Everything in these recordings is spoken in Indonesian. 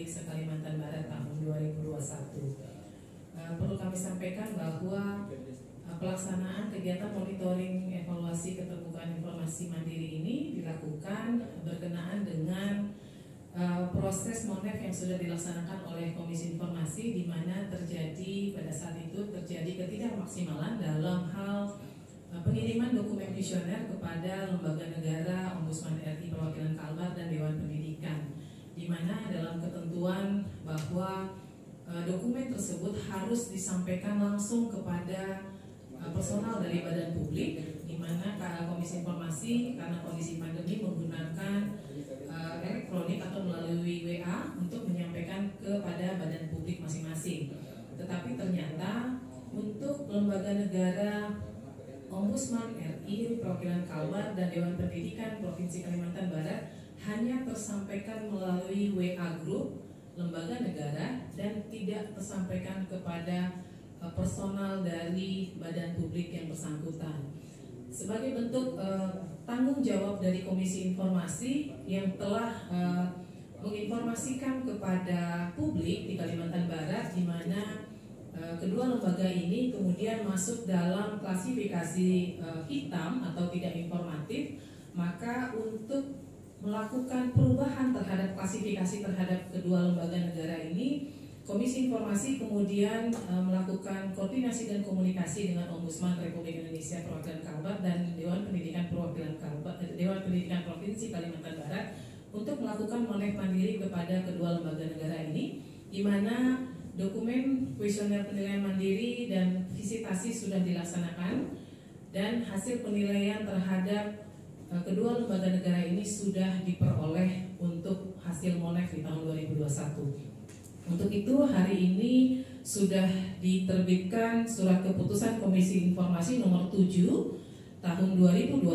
Publik se-Kalimantan Barat tahun 2021. Perlu kami sampaikan bahwa pelaksanaan kegiatan monitoring evaluasi keterbukaan informasi mandiri ini dilakukan berkenaan dengan proses monef yang sudah dilaksanakan oleh Komisi Informasi, di mana pada saat itu terjadi ketidakmaksimalan dalam hal pengiriman dokumen kuesioner kepada lembaga negara, Ombudsman RI, Perwakilan Kalbar, dan Dewan Pendidikan, di mana dalam ketentuan bahwa dokumen tersebut harus disampaikan langsung kepada personal dari badan publik, di mana Komisi Informasi karena kondisi pandemi menggunakan elektronik atau melalui WA untuk menyampaikan kepada badan publik masing-masing. Tetapi ternyata untuk lembaga negara, Ombudsman RI, Perwakilan Kalbar, dan Dewan Pendidikan Provinsi Kalimantan Barat hanya tersampaikan melalui WA Group lembaga negara dan tidak tersampaikan kepada personal dari badan publik yang bersangkutan. Sebagai bentuk tanggung jawab dari Komisi Informasi yang telah menginformasikan kepada publik di Kalimantan Barat, di mana kedua lembaga ini kemudian masuk dalam klasifikasi hitam atau tidak informatif, maka untuk melakukan perubahan terhadap klasifikasi terhadap kedua lembaga negara ini, Komisi Informasi kemudian melakukan koordinasi dan komunikasi dengan Ombudsman Republik Indonesia Perwakilan Kalbar dan Dewan Pendidikan Perwakilan Kalbar, Dewan Pendidikan Provinsi Kalimantan Barat untuk melakukan monef mandiri kepada kedua lembaga negara ini, di mana dokumen kuesioner penilaian mandiri dan visitasi sudah dilaksanakan dan hasil penilaian terhadap kedua lembaga negara ini sudah diperoleh untuk hasil monef di tahun 2021. Untuk itu hari ini sudah diterbitkan surat keputusan Komisi Informasi nomor 7 tahun 2021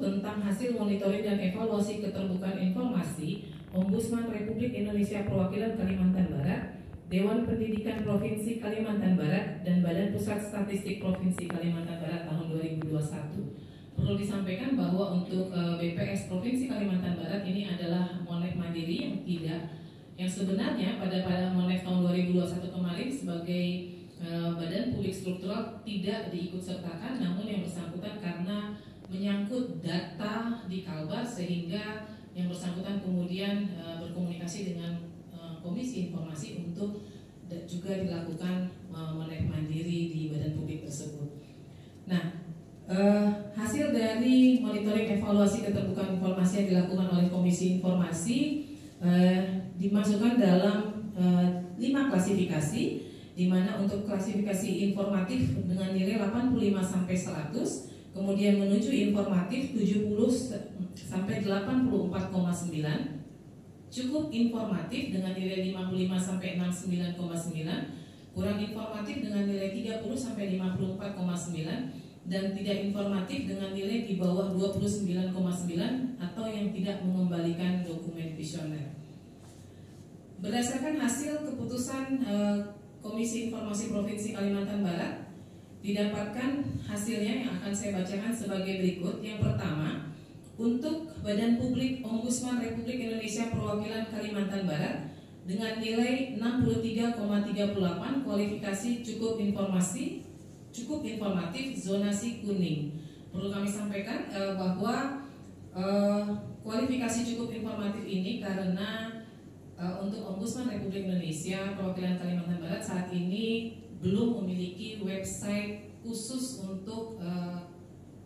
tentang hasil monitoring dan evaluasi keterbukaan informasi Ombudsman Republik Indonesia Perwakilan Kalimantan Barat, Dewan Pendidikan Provinsi Kalimantan Barat, dan Badan Pusat Statistik Provinsi Kalimantan Barat tahun 2021. Perlu disampaikan bahwa untuk BPS Provinsi Kalimantan Barat ini adalah monef mandiri yang sebenarnya pada monef tahun 2021 kemarin sebagai badan publik struktural tidak diikutsertakan, namun yang bersangkutan karena menyangkut data di Kalbar sehingga yang bersangkutan kemudian berkomunikasi dengan Komisi Informasi untuk juga dilakukan monef mandiri di badan publik tersebut. Nah, hasil dari monitoring evaluasi keterbukaan informasi yang dilakukan oleh Komisi Informasi dimasukkan dalam 5 klasifikasi, di mana untuk klasifikasi informatif dengan nilai 85 sampai 100, kemudian menuju informatif 70 sampai 84,9, cukup informatif dengan nilai 55 sampai 69,9, kurang informatif dengan nilai 30 sampai 54,9, dan tidak informatif dengan nilai di bawah 29,9 atau yang tidak mengembalikan dokumen kuesioner. Berdasarkan hasil keputusan Komisi Informasi Provinsi Kalimantan Barat, didapatkan hasilnya yang akan saya bacakan sebagai berikut. Yang pertama, untuk Badan Publik Ombudsman Republik Indonesia Perwakilan Kalimantan Barat dengan nilai 63,38, kualifikasi cukup informatif, zonasi kuning. Perlu kami sampaikan bahwa kualifikasi cukup informatif ini karena untuk Ombudsman Republik Indonesia Perwakilan Kalimantan Barat saat ini belum memiliki website khusus untuk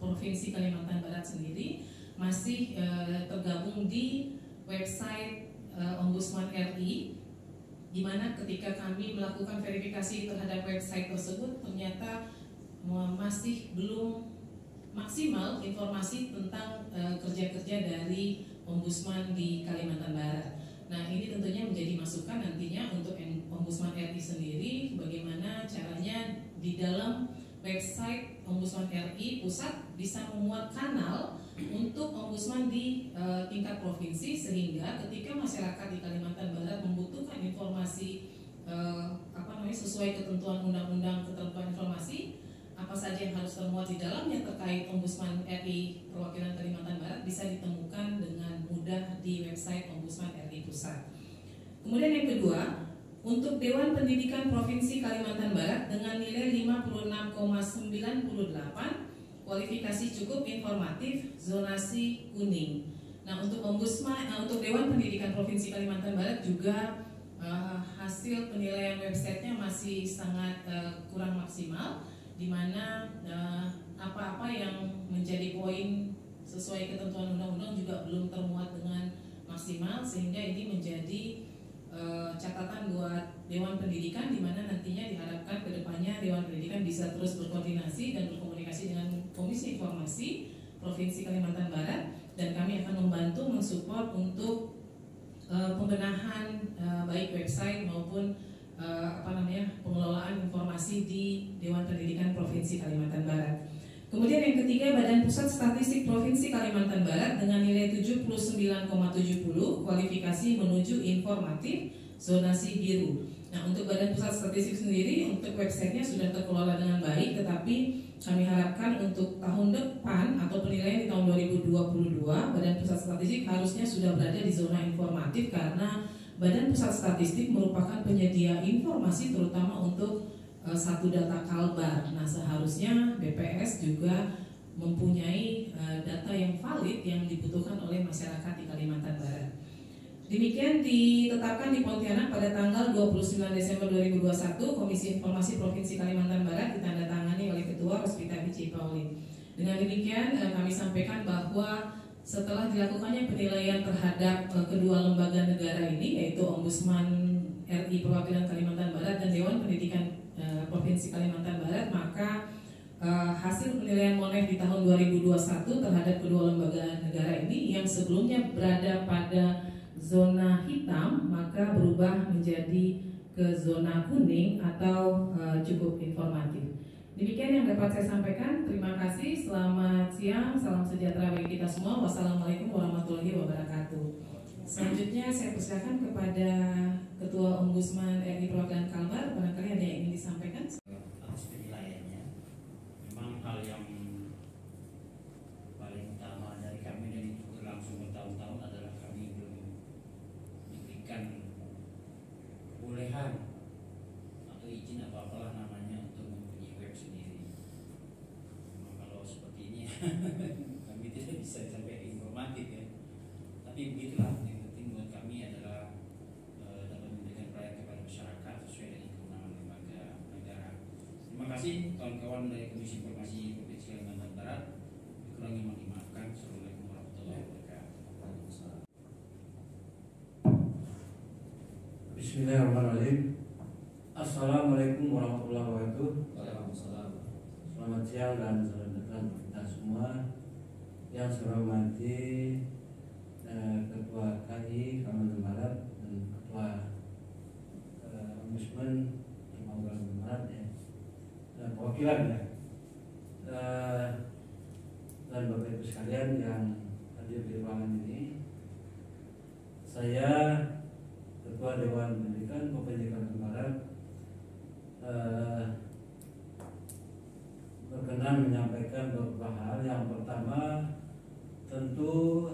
Provinsi Kalimantan Barat sendiri, masih tergabung di website Ombudsman RI, di mana ketika kami melakukan verifikasi terhadap website tersebut ternyata masih belum maksimal informasi tentang kerja-kerja dari Ombudsman di Kalimantan Barat. Nah, ini tentunya menjadi masukan nantinya untuk Ombudsman RI sendiri, bagaimana caranya di dalam website Ombudsman RI Pusat bisa memuat kanal untuk Ombudsman di tingkat provinsi, sehingga ketika masyarakat di Kalimantan Barat membutuhkan informasi sesuai ketentuan Undang-Undang Keterbukaan Informasi, apa saja yang harus termuat di dalamnya terkait Ombudsman RI Perwakilan Kalimantan Barat bisa ditemukan dengan mudah di website Ombudsman RI Pusat. Kemudian yang kedua, untuk Dewan Pendidikan Provinsi Kalimantan Barat dengan nilai 56,98, kualifikasi cukup, informatif, zonasi kuning. Nah, untuk untuk Dewan Pendidikan Provinsi Kalimantan Barat juga hasil penilaian websitenya masih sangat kurang maksimal, di mana apa-apa yang menjadi poin sesuai ketentuan undang-undang juga belum termuat dengan maksimal, sehingga ini menjadi catatan buat Dewan Pendidikan, di mana nantinya diharapkan kedepannya Dewan Pendidikan bisa terus berkoordinasi dan berkomunikasi dengan Komisi Informasi Provinsi Kalimantan Barat, dan kami akan membantu mensupport untuk pembenahan baik website maupun pengelolaan informasi di Dewan Pendidikan Provinsi Kalimantan Barat. Kemudian yang ketiga, Badan Pusat Statistik Provinsi Kalimantan Barat dengan nilai 79,70, kualifikasi menuju informatif, zonasi biru. Nah, untuk Badan Pusat Statistik sendiri, untuk websitenya sudah terkelola dengan baik, tetapi kami harapkan untuk tahun depan atau penilaian di tahun 2022, Badan Pusat Statistik harusnya sudah berada di zona informatif, karena Badan Pusat Statistik merupakan penyedia informasi terutama untuk satu data kalbar. Nah, seharusnya BPS juga mempunyai data yang valid yang dibutuhkan oleh masyarakat di Kalimantan Barat. Demikian ditetapkan di Pontianak pada tanggal 29 Desember 2021, Komisi Informasi Provinsi Kalimantan Barat ditandatangani oleh Ketua Rospita Bici Paulin. Dengan demikian kami sampaikan bahwa setelah dilakukannya penilaian terhadap kedua lembaga negara ini, yaitu Ombudsman RI Perwakilan Kalimantan Barat dan Dewan Pendidikan Provinsi Kalimantan Barat, maka hasil penilaian MONEF di tahun 2021 terhadap kedua lembaga negara ini yang sebelumnya berada pada zona hitam, maka berubah menjadi ke zona kuning atau cukup informatif. Demikian yang dapat saya sampaikan. Terima kasih. Selamat siang. Salam sejahtera bagi kita semua. Wassalamualaikum warahmatullahi wabarakatuh. Selanjutnya saya persilakan kepada Ketua Ombudsman RI Perwakilan Kalbar. Barangkali ada yang ingin disampaikan. Atas penilaiannya, memang hal yang paling utama dari kami dan itu berlangsung bertahun-tahun adalah kami belum diberikan kebolehan atau izin apa-apalah namanya untuk mempunyai web sendiri. Memang kalau seperti ini kami tidak bisa sampai informatif ya. Tapi begitulah, yang penting buat kami adalah dapat memberikan pelayanan kepada masyarakat sesuai dengan kewenangan lembaga negara. Terima kasih kawan-kawan dari Komisi Informasi Provinsi Kalimantan Barat. Kurangnya mohon dimaafkan. Assalamualaikum warahmatullahi wabarakatuh. Bismillahirrahmanirrahim. Assalamualaikum warahmatullahi wabarakatuh. Waalaikumsalam. Selamat siang dan selamat datang kita semua. Yang saya hormati Ketua KI Kalimantan Barat dan Ketua Ombudsman Kalimantan Barat ya, perwakilan ya, dan Bapak Ibu sekalian yang hadir di ruangan ini. Saya Ketua Dewan Pendidikan Provinsi Kalimantan Barat berkenan menyampaikan beberapa hal. Yang pertama, tentu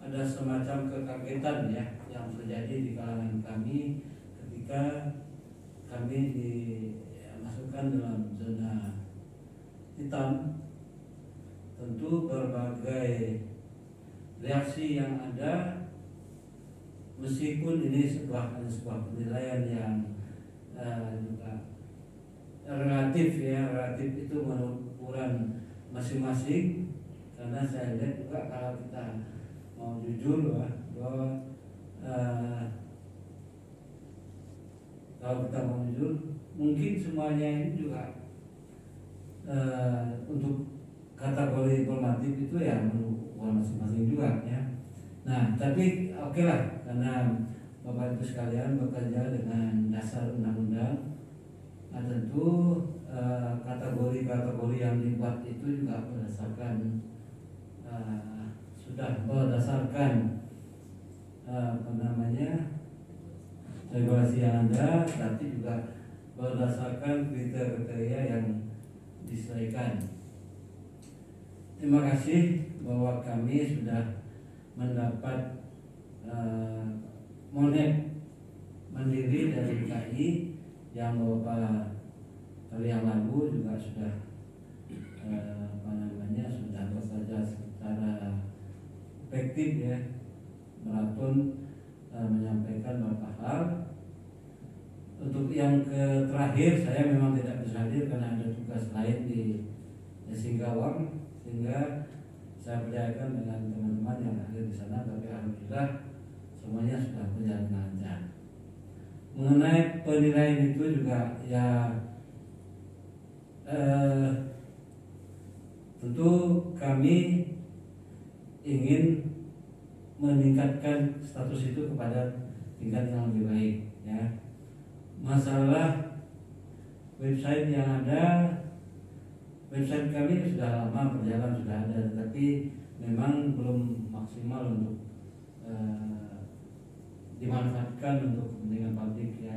ada semacam kekagetan ya yang terjadi di kalangan kami ketika kami dimasukkan dalam zona hitam. Tentu berbagai reaksi yang ada, meskipun ini sebuah penilaian yang juga relatif ya, relatif itu menurut ukuran masing-masing. Karena saya lihat juga kalau kita mau jujur bahwa kalau kita mau jujur, mungkin semuanya ini juga untuk kategori informatif itu ya menurut ukuran masing-masing juga ya. Nah, tapi oke lah, karena Bapak Ibu sekalian bekerja dengan dasar undang-undang. Nah, tentu kategori-kategori yang dibuat itu juga berdasarkan sudah berdasarkan regulasi yang ada, tapi juga berdasarkan kriteria yang disesuaikan. Terima kasih bahwa kami sudah mendapat Monet mandiri dari KI yang beberapa kali yang lalu juga sudah sudah bekerja secara efektif ya, maraton menyampaikan beberapa hal. Untuk yang terakhir saya memang tidak bisa hadir karena ada tugas lain di Singkawang, sehingga saya percayakan dengan teman-teman yang hadir di sana. Tapi alhamdulillah semuanya sudah berjalan lancar. Mengenai penilaian itu juga ya tentu kami ingin meningkatkan status itu kepada tingkat yang lebih baik ya. Masalah website yang ada, website kami sudah lama berjalan, sudah ada, tetapi memang belum maksimal untuk dimanfaatkan untuk kepentingan publik ya.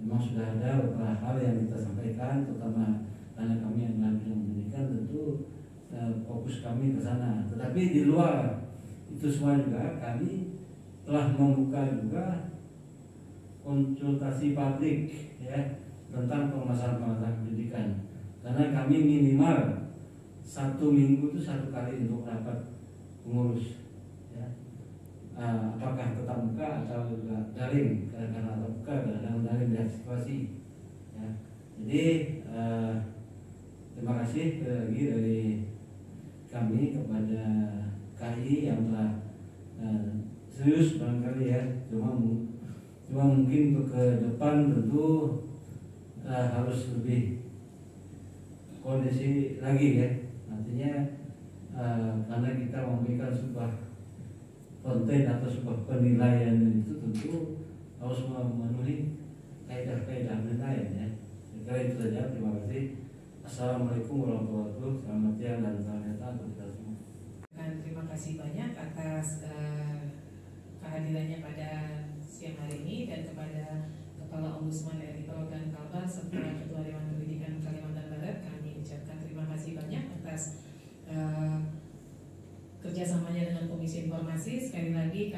Memang sudah ada beberapa hal yang kita sampaikan, terutama karena kami yang bidang pendidikan, tentu fokus kami ke sana. Tetapi di luar itu semua juga kami telah membuka juga konsultasi publik ya tentang permasalahan pendidikan, karena kami minimal 1 minggu itu 1 kali untuk rapat pengurus ya. Apakah tetap muka atau juga daring, kadang-kadang tetap muka, kadang-kadang daring dan situasi ya. Jadi terima kasih lagi dari kami kepada KI yang telah serius barangkali ya, cuma mungkin untuk ke depan tentu harus lebih kondisi lagi ya. Artinya karena kita memberikan sebuah konten atau sebuah penilaian itu tentu harus memenuhi kaidah-kaidah penilaian ya. Saya kira itu saja. Terima kasih. Assalamualaikum warahmatullahi wabarakatuh. Selamat siang dan selamat datang untuk kita semua. Terima kasih banyak atas kehadirannya pada siang hari ini, dan kepada Kepala Ombudsman RI dan Kalbar serta Ketua Dewan Pendidikan Kalimantan Barat, kami ucapkan terima kasih banyak atas kerjasamanya dengan Komisi Informasi. Sekali lagi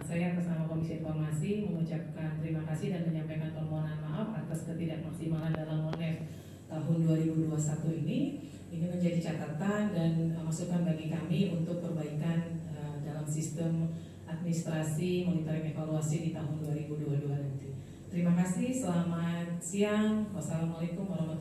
saya atas nama Komisi Informasi mengucapkan terima kasih dan menyampaikan permohonan maaf atas ketidakmaksimalan dalam Monet tahun 2021 ini. Ini menjadi catatan dan masukan bagi kami untuk perbaikan dalam sistem administrasi monitoring evaluasi di tahun 2022 nanti. Terima kasih, selamat siang. Wassalamualaikum warahmatullahi wabarakatuh.